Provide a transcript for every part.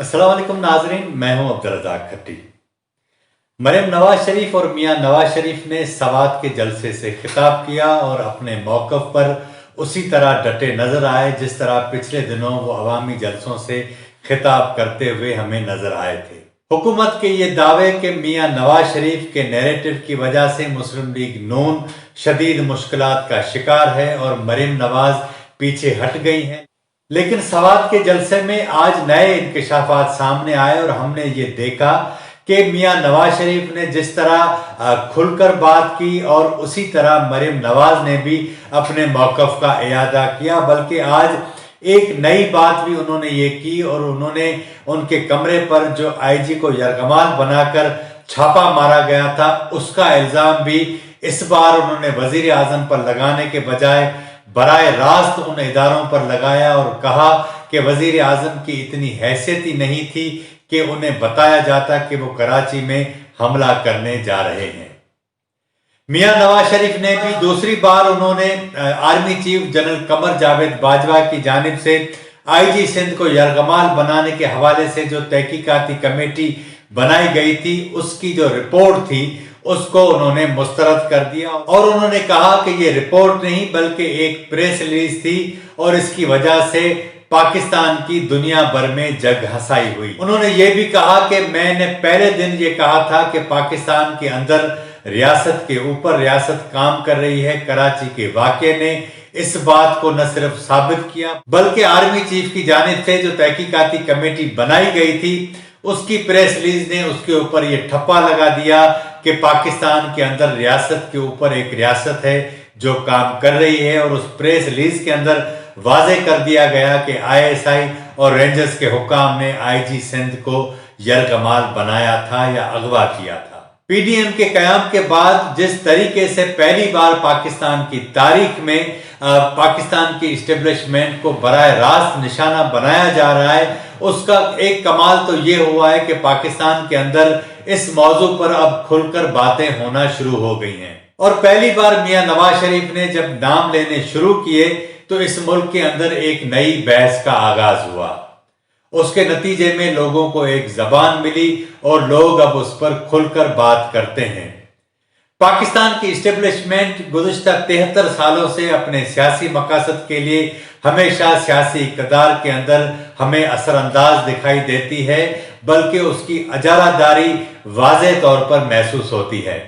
अस्सलाम वालेकुम नाजरीन, मैं हूं अब्दुल रज़ाक खट्टी। मरियम नवाज शरीफ और मियां नवाज शरीफ ने सवात के जलसे से खिताब किया और अपने मौक़िफ़ पर उसी तरह डटे नजर आए जिस तरह पिछले दिनों वो अवामी जलसों से खिताब करते हुए हमें नजर आए थे। हुकूमत के ये दावे कि मियां नवाज शरीफ के नैरेटिव की वजह से मुस्लिम लीग नून शदीद मुश्किलात का शिकार है और मरियम नवाज पीछे हट गई हैं, लेकिन सवात के जलसे में आज नए इंकशाफात सामने आए और हमने ये देखा कि मियां नवाज शरीफ ने जिस तरह खुलकर बात की और उसी तरह मरियम नवाज ने भी अपने मौक़िफ़ का इयादा किया, बल्कि आज एक नई बात भी उन्होंने ये की और उन्होंने उनके कमरे पर जो आईजी को यरगमाल बनाकर छापा मारा गया था उसका इल्ज़ाम भी इस बार उन्होंने वज़ीर आज़म पर लगाने के बजाय बराए रास्त उन इदारों पर लगाया और कहा कि वज़ीर आज़म की इतनी हैसियत ही नहीं थी कि उन्हें बताया जाता कि वो कराची में हमला करने जा रहे हैं। मियां नवाज शरीफ ने भी दूसरी बार उन्होंने army chief general Qamar Javed Bajwa की जानिब से आईजी सिंध को यरगमाल बनाने के हवाले से जो तहकीकाती कमेटी बनाई गई थी उसकी जो रिपोर्ट थी उसको उन्होंने मुस्तरद कर दिया और उन्होंने कहा कि ये रिपोर्ट नहीं बल्कि एक प्रेस रिलीज थी और इसकी वजह से पाकिस्तान की दुनिया भर में जग हंसाई हुई। उन्होंने ये भी कहा कि मैंने पहले दिन ये कहा था कि पाकिस्तान के अंदर रियासत के ऊपर रियासत काम कर रही है। कराची के वाक़े ने इस बात को न सिर्फ साबित किया बल्कि आर्मी चीफ की जानिब से जो तहकीकाती कमेटी बनाई गई थी उसकी प्रेस रिलीज ने उसके ऊपर ये ठप्पा लगा दिया कि पाकिस्तान के अंदर रियासत के ऊपर एक रियासत है जो काम कर रही है और उस प्रेस रिलीज के अंदर वाज़ेह कर दिया गया कि आईएसआई और रेंजर्स के हुकाम ने आईजी सिंध को यरगमाल बनाया था या अगवा किया था। पीडीएम के कयाम के बाद जिस तरीके से पहली बार पाकिस्तान की तारीख में पाकिस्तान की इस्टेब्लिशमेंट को बराए रास्त निशाना बनाया जा रहा है उसका एक कमाल तो ये हुआ है कि पाकिस्तान के अंदर इस मौजू पर अब खुलकर बातें होना शुरू हो गई हैं और पहली बार मियां नवाज शरीफ ने जब नाम लेने शुरू किए तो इस मुल्क के अंदर एक नई बहस का आगाज हुआ। उसके नतीजे में लोगों को एक जबान मिली और लोग अब उस पर खुलकर बात करते हैं। पाकिस्तान की इस्टेब्लिशमेंट गुज़िश्ता 73 सालों से अपने सियासी मकासद के लिए हमेशा सियासी इक़्तिदार के अंदर हमें असरअंदाज दिखाई देती है, बल्कि उसकी अजारादारी वाज़ेह तौर पर महसूस होती है।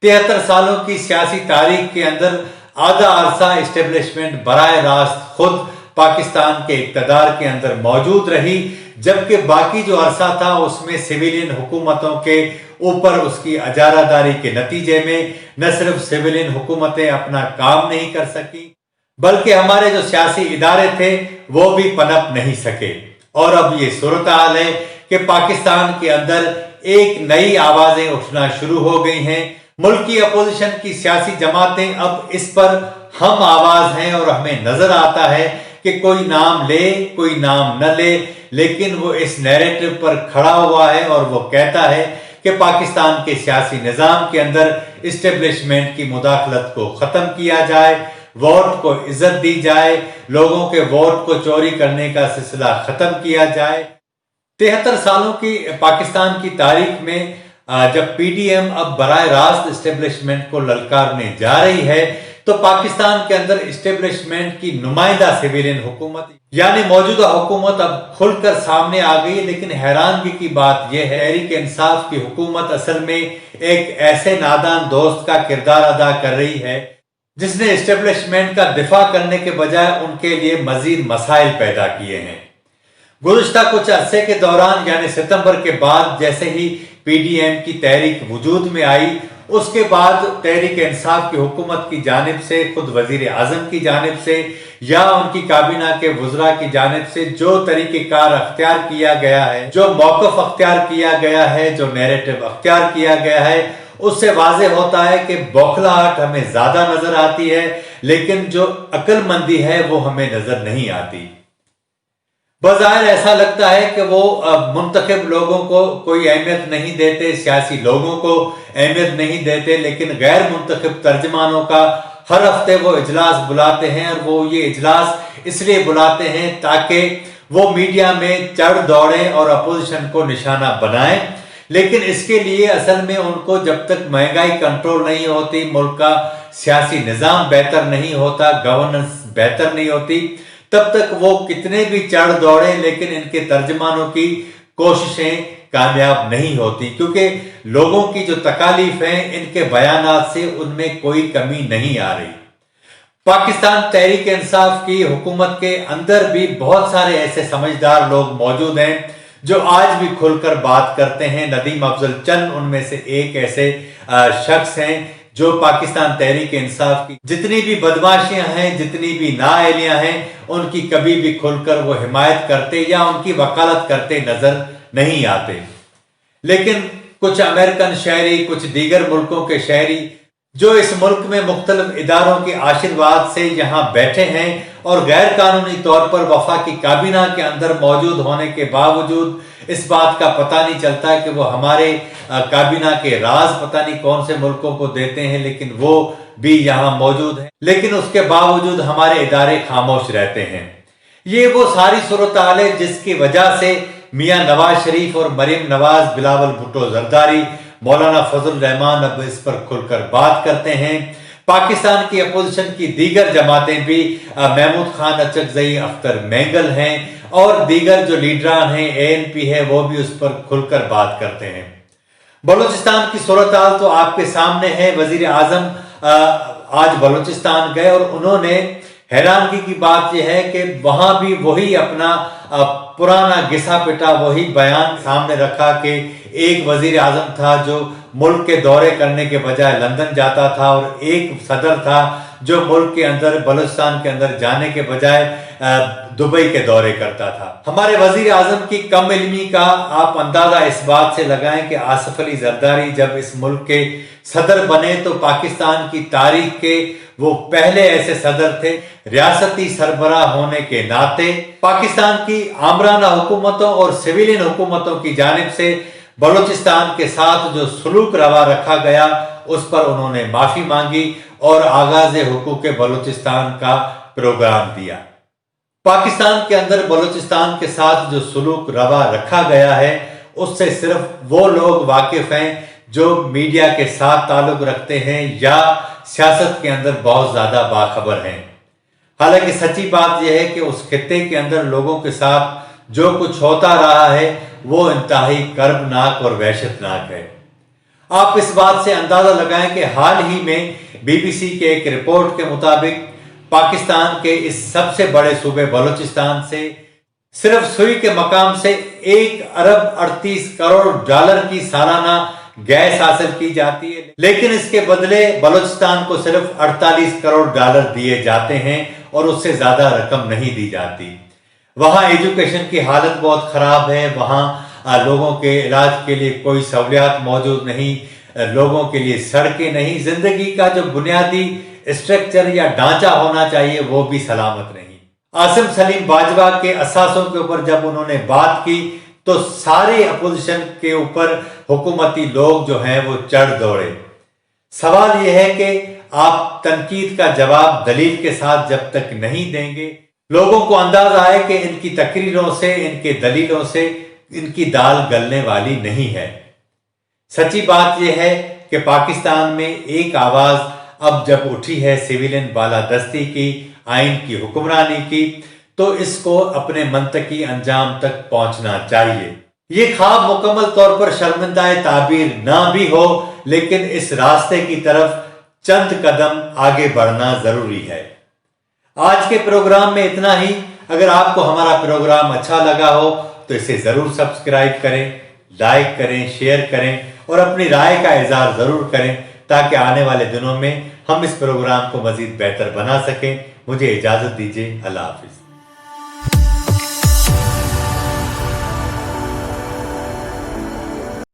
73 सालों की सियासी तारीख के अंदर आधा अरसा इस्टेब्लिशमेंट बराए रास्त खुद पाकिस्तान के इक़्तिदार के अंदर मौजूद रही, जबकि बाकी जो अरसा था उसमें सिविलियन हुकूमतों के ऊपर उसकी अजारादारी के नतीजे में न सिर्फ सिविलियन हुकूमतें अपना काम नहीं कर सकी बल्कि हमारे जो सियासी इदारे थे वो भी पनप नहीं सके। और अब ये सूरत हाल है कि पाकिस्तान के अंदर एक नई आवाजें उठना शुरू हो गई हैं। मुल्क की अपोजिशन की सियासी जमातें अब इस पर हम आवाज हैं और हमें नजर आता है कि कोई नाम ले कोई नाम न ले, लेकिन वो इस नैरेटिव पर खड़ा हुआ है और वो कहता है कि पाकिस्तान के सियासी निज़ाम के अंदर इस्टेब्लिशमेंट की मुदाखलत को ख़त्म किया जाए, वोट को इज्जत दी जाए, लोगों के वोट को चोरी करने का सिलसिला ख़त्म किया जाए। 73 सालों की पाकिस्तान की तारीख में जब पीडीएम अब बराए रास्त इस्टेब्लिशमेंट को ललकारने जा रही है तो पाकिस्तान के अंदर इस्टेब्लिशमेंट की नुमाइंदा सिविलियन हुकूमत यानी मौजूदा हुकूमत अब खुलकर सामने आ गई। लेकिन हैरानगी की बात यह है तहरीक इंसाफ की हुकूमत असल में एक ऐसे नादान दोस्त का किरदार अदा कर रही है जिसने इस्टेब्लिशमेंट का दिफा करने के बजाय उनके लिए मजीद मसाइल पैदा किए हैं। गुज़िश्ता कुछ अरसे के दौरान यानी सितंबर के बाद जैसे ही पीडीएम की तहरीक वजूद में आई उसके बाद तहरीक इंसाफ की हुकूमत की जानिब से खुद वजीर आजम की जानिब से या उनकी काबीना के वज़रा की जानिब से जो तरीक़ेकार अख्तियार किया गया है, जो मौक़िफ़ अख्तियार किया गया है, जो नैरेटिव अख्तियार किया गया है, उससे वाज़ेह होता है कि बौखलाहट हमें ज़्यादा नज़र आती है लेकिन जो अक्लमंदी है वो हमें नज़र नहीं आती। बज़ाहिर ऐसा लगता है कि वो मुंतखब लोगों को कोई अहमियत नहीं देते, सियासी लोगों को अहमियत नहीं देते, लेकिन गैर मुंतखब तर्जमानों का हर हफ्ते वो इजलास बुलाते हैं और वो ये इजलास इसलिए बुलाते हैं ताकि वो मीडिया में चढ़ दौड़ें और अपोजिशन को निशाना बनाएं, लेकिन इसके लिए असल में उनको जब तक महंगाई कंट्रोल नहीं होती, मुल्क का सियासी निजाम बेहतर नहीं होता, गवर्नेंस बेहतर नहीं होती, तब तक वो कितने भी चढ़ दौड़े लेकिन इनके तर्जमानों की कोशिशें कामयाब नहीं होती, क्योंकि लोगों की जो तकालीफ है इनके बयानात से उनमें कोई कमी नहीं आ रही। पाकिस्तान तहरीक इंसाफ की हुकूमत के अंदर भी बहुत सारे ऐसे समझदार लोग मौजूद हैं जो आज भी खुलकर बात करते हैं। नदीम अफजल चंद उनमें से एक ऐसे शख्स हैं जो पाकिस्तान तहरीक इंसाफ की जितनी भी बदमाशियां हैं, जितनी भी नाअहलियां हैं, उनकी कभी भी खुलकर वो हिमायत करते या उनकी वकालत करते नजर नहीं आते। लेकिन कुछ अमेरिकन शहरी, कुछ दीगर मुल्कों के शहरी जो इस मुल्क में मुख्तलिफ इदारों के आशीर्वाद से यहाँ बैठे हैं और गैर कानूनी तौर पर वफाकी काबीना के अंदर मौजूद होने के बावजूद इस बात का पता नहीं चलता कि वो हमारे काबीना के राज पता नहीं कौन से मुल्कों को देते हैं, लेकिन वो भी यहाँ मौजूद हैं, लेकिन उसके बावजूद हमारे इदारे खामोश रहते हैं। ये वो सारी सूरत हाल है जिसकी वजह से मियाँ नवाज शरीफ और मरीम नवाज, बिलावल भुट्टो जरदारी, मौलाना फजल रहमान अब इस पर खुलकर बात करते हैं। पाकिस्तान की अपोजिशन की दीगर जमातें भी, महमूद खान अचकजई, अख्तर मेंगल हैं और दीगर जो लीडरान हैं, ANP है, वो भी उस पर खुलकर बात करते हैं। बलूचिस्तान की सूरत हाल तो आपके सामने है। वजीर आजम आज बलूचिस्तान गए और उन्होंने हैरानगी की बात यह है कि वहां भी वही अपना पुराना घिसा पिटा वही बयान सामने रखा कि एक वजीर आजम था जो मुल्क के दौरे करने के बजाय लंदन जाता था और एक सदर था जो मुल्क के अंदर, बलूचिस्तान के अंदर जाने के बजाय दुबई के दौरे करता था। हमारे वजीर आजम की कम इल्मी का आप अंदाजा इस बात से लगाएं कि आसिफ अली जरदारी जब इस मुल्क के सदर बने तो पाकिस्तान की तारीख के वो पहले ऐसे सदर थे। रियासती सरबराह होने के नाते पाकिस्तान की आमराना हुकूमतों और सिविलियन हुकूमतों की जानिब से बलूचिस्तान के साथ जो सलूक रवा रखा गया उस पर उन्होंने माफी मांगी और आगाज हुकूक बलूचिस्तान का प्रोग्राम दिया। पाकिस्तान के अंदर बलूचिस्तान के साथ जो सलूक रवा रखा गया है उससे सिर्फ वो लोग वाकिफ हैं जो मीडिया के साथ ताल्लुक रखते हैं या सियासत के अंदर बहुत ज्यादा बाखबर हैं। हालांकि सच्ची बात यह है कि उस खित्ते के अंदर लोगों के साथ जो कुछ होता रहा है वो इंतहाई कर्बनाक और वहशतनाक है। आप इस बात से अंदाजा लगाएं कि हाल ही में BBC के एक रिपोर्ट के मुताबिक पाकिस्तान के इस सबसे बड़े सूबे बलूचिस्तान से सिर्फ सुई के मकाम से 1 अरब 38 करोड़ डॉलर की सालाना गैस हासिल की जाती है, लेकिन इसके बदले बलूचिस्तान को सिर्फ 48 करोड़ डॉलर दिए जाते हैं और उससे ज्यादा रकम नहीं दी जाती। वहाँ एजुकेशन की हालत बहुत खराब है, वहाँ लोगों के इलाज के लिए कोई सहूलियात मौजूद नहीं, लोगों के लिए सड़कें नहीं, जिंदगी का जो बुनियादी स्ट्रक्चर या ढांचा होना चाहिए वो भी सलामत नहीं। आसिम सलीम बाजवा के असासों के ऊपर जब उन्होंने बात की तो सारे अपोजिशन के ऊपर हुकूमती लोग जो हैं वो चढ़ दौड़े। सवाल यह है कि आप तनकीद का जवाब दलील के साथ जब तक नहीं देंगे, लोगों को अंदाजा है कि इनकी तकरीरों से, इनके दलीलों से इनकी दाल गलने वाली नहीं है। सच्ची बात यह है कि पाकिस्तान में एक आवाज अब जब उठी है सिविलियन बालादस्ती की, आइन की हुक्मरानी की, तो इसको अपने मंतकी अंजाम तक पहुंचना चाहिए। ये ख्वाब मुकम्मल तौर पर शर्मिंदा ताबीर ना भी हो, लेकिन इस रास्ते की तरफ चंद कदम आगे बढ़ना जरूरी है। आज के प्रोग्राम में इतना ही। अगर आपको हमारा प्रोग्राम अच्छा लगा हो तो इसे जरूर सब्सक्राइब करें, लाइक करें, शेयर करें और अपनी राय का इजहार जरूर करें ताकि आने वाले दिनों में हम इस प्रोग्राम को मजीद बेहतर बना सकें। मुझे इजाजत दीजिए। अल्लाह हाफिज।